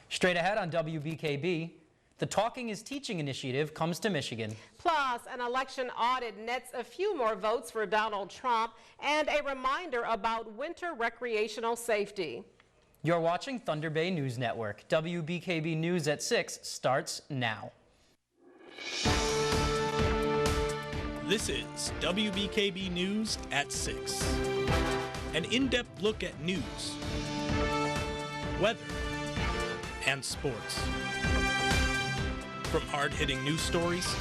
Straight ahead on WBKB, the Talking is Teaching initiative comes to Michigan. Plus, an election audit nets a few more votes for Donald Trump and a reminder about winter recreational safety. You're watching Thunder Bay News Network. WBKB News at 6 starts now. This is WBKB News at 6. An in-depth look at news, weather, and sports. From hard-hitting news stories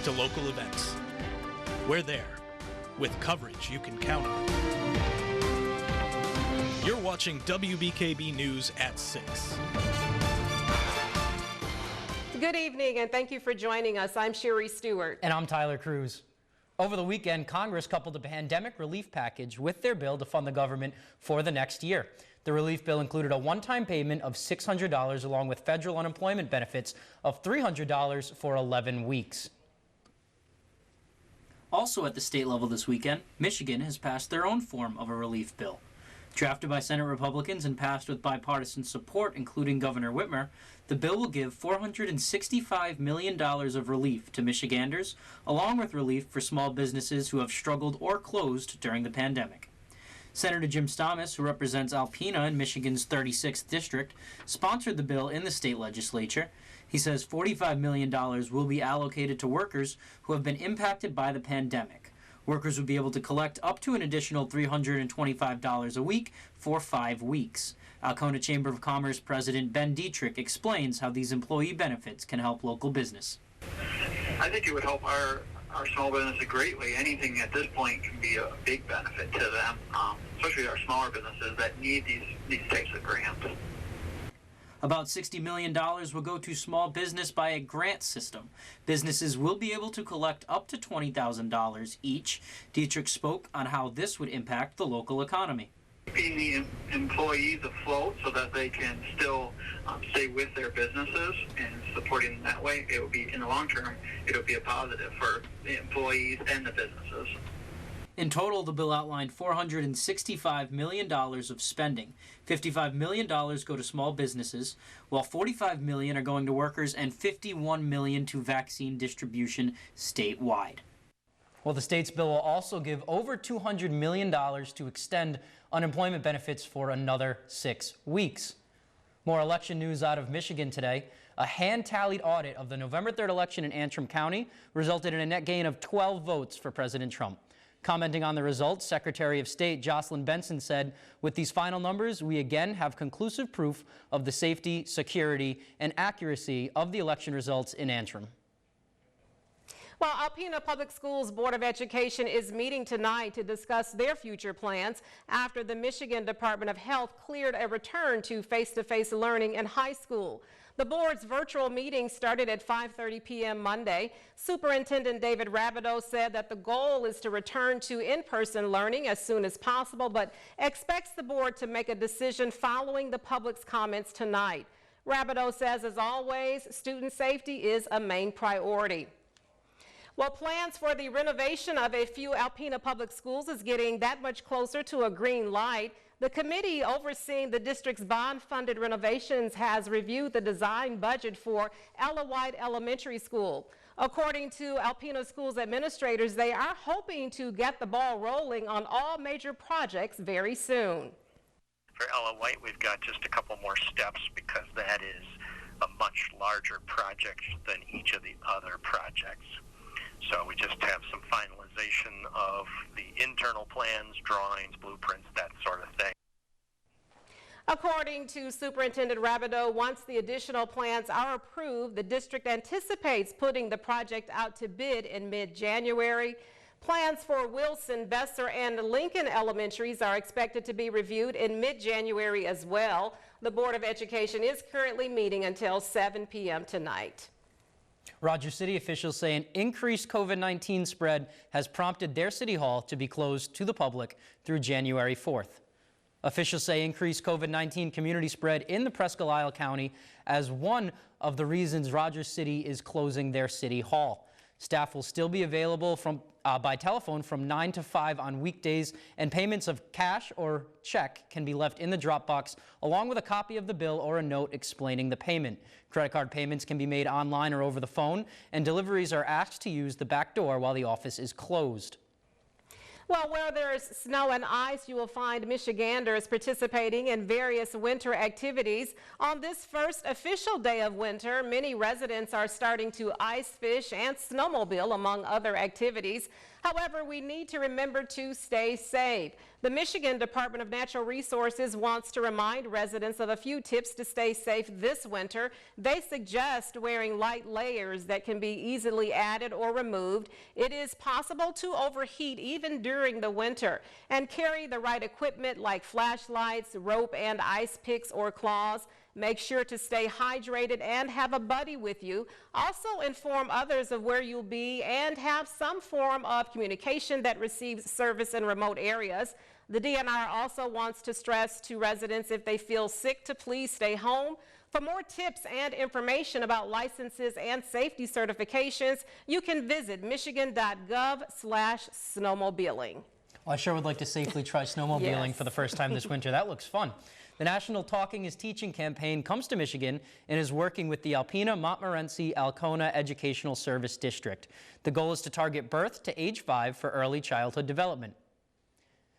to local events, we're there with coverage you can count on. You're watching WBKB News at 6. Good evening and thank you for joining us. I'm Sherry Stewart. And I'm Tyler Cruz. Over the weekend, Congress coupled a pandemic relief package with their bill to fund the government for the next year. The relief bill included a one-time payment of $600 along with federal unemployment benefits of $300 for 11 weeks. Also at the state level this weekend, Michigan has passed their own form of a relief bill. Drafted by Senate Republicans and passed with bipartisan support, including Governor Whitmer, the bill will give $465 million of relief to Michiganders, along with relief for small businesses who have struggled or closed during the pandemic. Senator Jim Stamas, who represents Alpena in Michigan's 36th district, sponsored the bill in the state legislature. He says $45 million will be allocated to workers who have been impacted by the pandemic. Workers would be able to collect up to an additional $325 a week for 5 weeks. Alpena Chamber of Commerce President Ben Dietrich explains how these employee benefits can help local business. I think it would help our small businesses greatly. Anything at this point can be a big benefit to them, especially our smaller businesses that need these types of grants. About $60 million will go to small business by a grant system. Businesses will be able to collect up to $20,000 each. Dietrich spoke on how this would impact the local economy. Keeping the employees afloat so that they can still stay with their businesses and supporting them that way, it would be, in the long term, it would be a positive for the employees and the businesses. In total, the bill outlined $465 million of spending. $55 million go to small businesses, while $45 million are going to workers and $51 million to vaccine distribution statewide. Well, the state's bill will also give over $200 million to extend unemployment benefits for another 6 weeks. More election news out of Michigan today. A hand-tallied audit of the November 3rd election in Antrim County resulted in a net gain of 12 votes for President Trump. Commenting on the results, Secretary of State Jocelyn Benson said, "With these final numbers, we again have conclusive proof of the safety, security, and accuracy of the election results in Antrim." Well, Alpena Public Schools Board of Education is meeting tonight to discuss their future plans after the Michigan Department of Health cleared a return to face-to-face learning in high school. The board's virtual meeting started at 5:30 p.m. Monday. Superintendent David Rabideau said that the goal is to return to in-person learning as soon as possible, but expects the board to make a decision following the public's comments tonight. Rabideau says, as always, student safety is a main priority. Well, plans for the renovation of a few Alpena public schools is getting that much closer to a green light. The committee overseeing the district's bond-funded renovations has reviewed the design budget for Ella White Elementary School. According to Alpena Schools administrators, they are hoping to get the ball rolling on all major projects very soon. For Ella White, we've got just a couple more steps because that is a much larger project than each of the other projects. So we just have some finalization of the internal plans, drawings, blueprints, that sort of thing. According to Superintendent Rabideau, once the additional plans are approved, the district anticipates putting the project out to bid in mid-January. Plans for Wilson, Besser, and Lincoln Elementaries are expected to be reviewed in mid-January as well. The Board of Education is currently meeting until 7 p.m. tonight. Rogers City officials say an increased COVID-19 spread has prompted their city hall to be closed to the public through January 4th. Officials say increased COVID-19 community spread in the Presque Isle County as one of the reasons Rogers City is closing their city hall. Staff will still be available by telephone from 9 to 5 on weekdays, and payments of cash or check can be left in the drop box along with a copy of the bill or a note explaining the payment. Credit card payments can be made online or over the phone, and deliveries are asked to use the back door while the office is closed. Well, where there's snow and ice, you will find Michiganders participating in various winter activities. On this first official day of winter, many residents are starting to ice fish and snowmobile, among other activities. However, we need to remember to stay safe. The Michigan Department of Natural Resources wants to remind residents of a few tips to stay safe this winter. They suggest wearing light layers that can be easily added or removed. It is possible to overheat even during the winter. And carry the right equipment like flashlights, rope, and ice picks or claws. Make sure to stay hydrated and have a buddy with you. Also inform others of where you'll be and have some form of communication that receives service in remote areas. The DNR also wants to stress to residents if they feel sick to please stay home. For more tips and information about licenses and safety certifications, you can visit michigan.gov/snowmobiling. Well, I sure would like to safely try snowmobiling for the first time this winter. That looks fun. The National Talking is Teaching campaign comes to Michigan and is working with the Alpena, Montmorency, Alcona Educational Service District. The goal is to target birth to age 5 for early childhood development.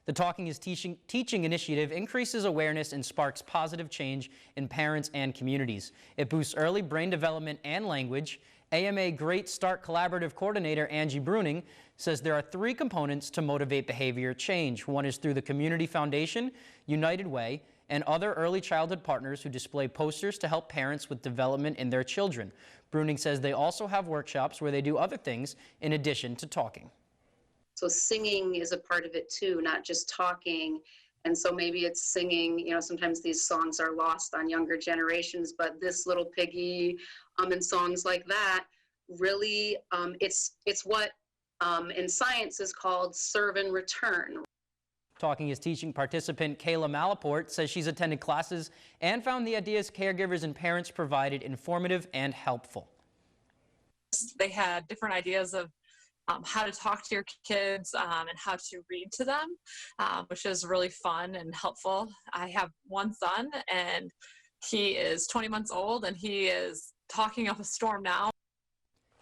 The Talking is Teaching initiative increases awareness and sparks positive change in parents and communities. It boosts early brain development and language. AMA Great Start Collaborative Coordinator Angie Bruning says there are 3 components to motivate behavior change. One is through the Community Foundation, United Way, and other early childhood partners who display posters to help parents with development in their children. Bruning says they also have workshops where they do other things in addition to talking. So singing is a part of it too, not just talking. And so maybe it's singing, you know, sometimes these songs are lost on younger generations, but This Little Piggy and songs like that, really, it's what in science is called serve and return. Talking is Teaching participant Kayla Malaport says she's attended classes and found the ideas caregivers and parents provided informative and helpful. They had different ideas of how to talk to your kids and how to read to them, which is really fun and helpful. I have one son and he is 20 months old and he is talking up a storm now.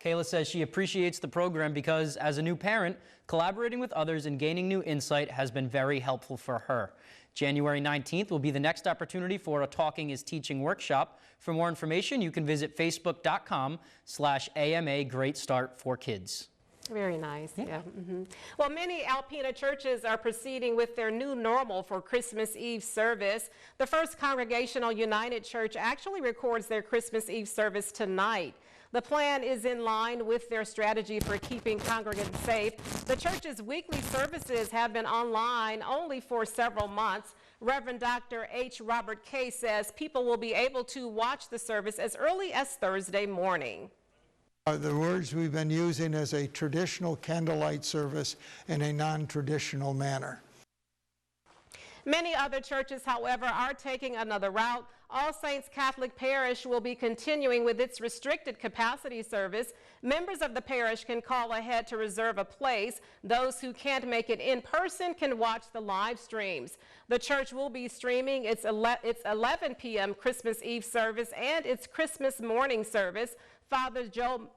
Kayla says she appreciates the program because, as a new parent, collaborating with others and gaining new insight has been very helpful for her. January 19th will be the next opportunity for a Talking is Teaching workshop. For more information, you can visit facebook.com/AMA Great Start for Kids. Very nice. Yeah. Well, many Alpena churches are proceeding with their new normal for Christmas Eve service. The First Congregational United Church actually records their Christmas Eve service tonight. The plan is in line with their strategy for keeping congregants safe. The church's weekly services have been online only for several months. Reverend Dr. H. Robert K. says people will be able to watch the service as early as Thursday morning. The words we've been using is a traditional candlelight service in a non-traditional manner. Many other churches, however, are taking another route. All Saints Catholic Parish will be continuing with its restricted capacity service. Members of the parish can call ahead to reserve a place. Those who can't make it in person can watch the live streams. The church will be streaming its 11 p.m. Christmas Eve service and its Christmas morning service. Father Joe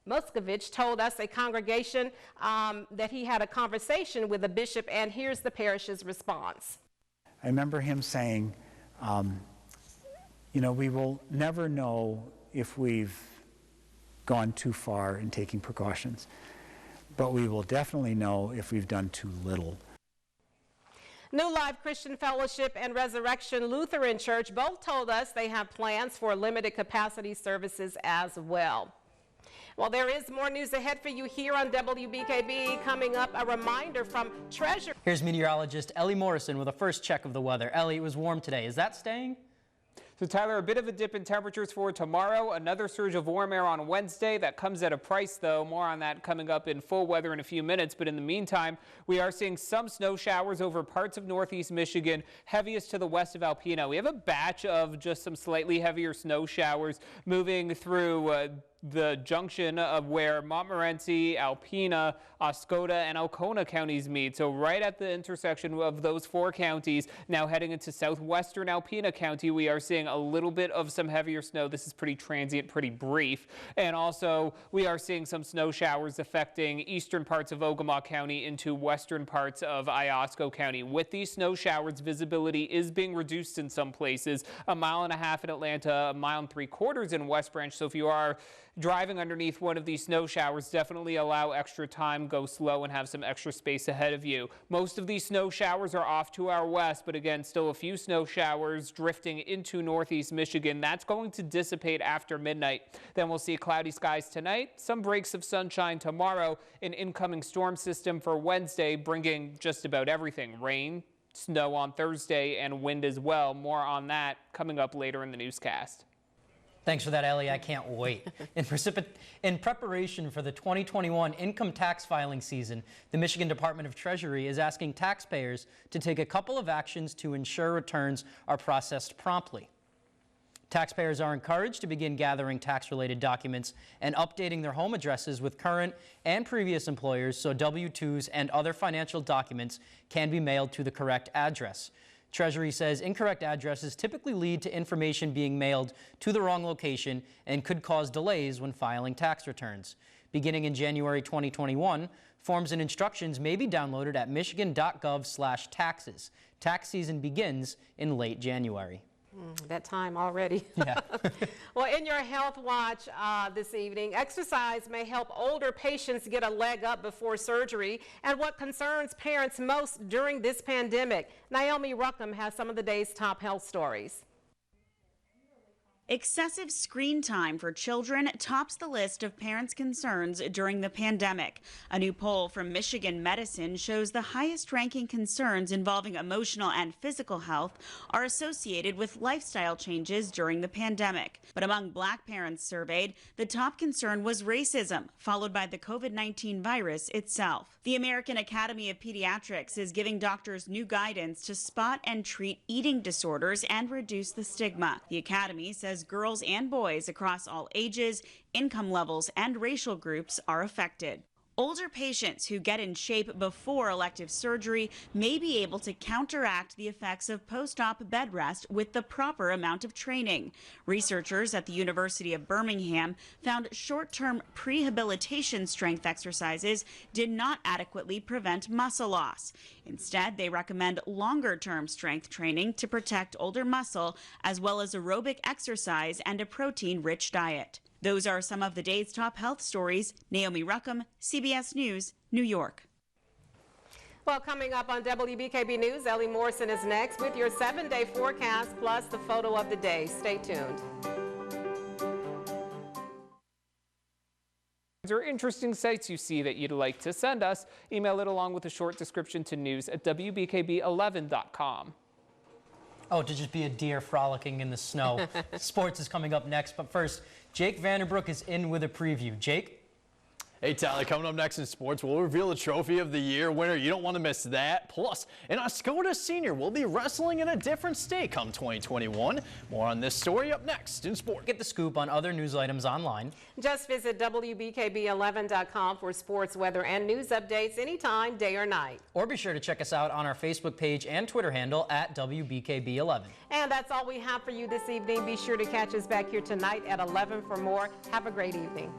Moscovich told us a congregation that he had a conversation with the bishop, and here's the parish's response. I remember him saying, you know, we will never know if we've gone too far in taking precautions, but we will definitely know if we've done too little. New Life Christian Fellowship and Resurrection Lutheran Church both told us they have plans for limited capacity services as well. Well, there is more news ahead for you here on WBKB. Coming up, a reminder from Treasure. Here's meteorologist Ellie Morrison with a first check of the weather. Ellie, it was warm today. Is that staying? So Tyler, a bit of a dip in temperatures for tomorrow. Another surge of warm air on Wednesday. That comes at a price, though. More on that coming up in full weather in a few minutes. But in the meantime, we are seeing some snow showers over parts of northeast Michigan, heaviest to the west of Alpena. We have a batch of just some slightly heavier snow showers moving through the junction of where Montmorency, Alpena, Oscoda, and Alcona counties meet. So right at the intersection of those 4 counties, now heading into southwestern Alpena County, we are seeing a little bit of some heavier snow. This is pretty transient, pretty brief. And also, we are seeing some snow showers affecting eastern parts of Ogama County into western parts of Iosco County. With these snow showers, visibility is being reduced in some places. 1.5 miles in Atlanta, 1.75 miles in West Branch. So if you are driving underneath one of these snow showers, definitely allow extra time, go slow, and have some extra space ahead of you. Most of these snow showers are off to our west, but again, still a few snow showers drifting into northeast Michigan. That's going to dissipate after midnight. Then we'll see cloudy skies tonight, some breaks of sunshine tomorrow, an incoming storm system for Wednesday, bringing just about everything: rain, snow on Thursday, and wind as well. More on that coming up later in the newscast. Thanks for that, Ellie. I can't wait. In preparation for the 2021 income tax filing season, the Michigan Department of Treasury is asking taxpayers to take a couple of actions to ensure returns are processed promptly. Taxpayers are encouraged to begin gathering tax-related documents and updating their home addresses with current and previous employers so W-2s and other financial documents can be mailed to the correct address. Treasury says incorrect addresses typically lead to information being mailed to the wrong location and could cause delays when filing tax returns. Beginning in January 2021, forms and instructions may be downloaded at michigan.gov/taxes. Tax season begins in late January. That time already. Yeah. Well, in your Health Watch this evening, exercise may help older patients get a leg up before surgery, and what concerns parents most during this pandemic. Naomi Ruckham has some of the day's top health stories. Excessive screen time for children tops the list of parents' concerns during the pandemic. A new poll from Michigan Medicine shows the highest-ranking concerns involving emotional and physical health are associated with lifestyle changes during the pandemic. But among Black parents surveyed, the top concern was racism, followed by the COVID-19 virus itself. The American Academy of Pediatrics is giving doctors new guidance to spot and treat eating disorders and reduce the stigma. The Academy says girls and boys across all ages, income levels, and racial groups are affected. Older patients who get in shape before elective surgery may be able to counteract the effects of post-op bed rest with the proper amount of training. Researchers at the University of Birmingham found short-term prehabilitation strength exercises did not adequately prevent muscle loss. Instead, they recommend longer-term strength training to protect older muscle, as well as aerobic exercise and a protein-rich diet. Those are some of the day's top health stories. Naomi Ruckham, CBS News, New York. Well, coming up on WBKB News, Ellie Morrison is next with your 7-day forecast plus the photo of the day. Stay tuned. Or interesting sites you see that you'd like to send us, email it along with a short description to news@WBKB11.com. Oh, to just be a deer frolicking in the snow. Sports is coming up next, but first, Jake Vanderbrook is in with a preview. Jake? Hey, Tyler, coming up next in sports, we'll reveal the Trophy of the Year winner. You don't want to miss that. Plus, an Oscoda senior will be wrestling in a different state come 2021. More on this story up next in sports. Get the scoop on other news items online. Just visit WBKB11.com for sports, weather, and news updates anytime, day or night. Or be sure to check us out on our Facebook page and Twitter handle at WBKB11. And that's all we have for you this evening. Be sure to catch us back here tonight at 11 for more. Have a great evening.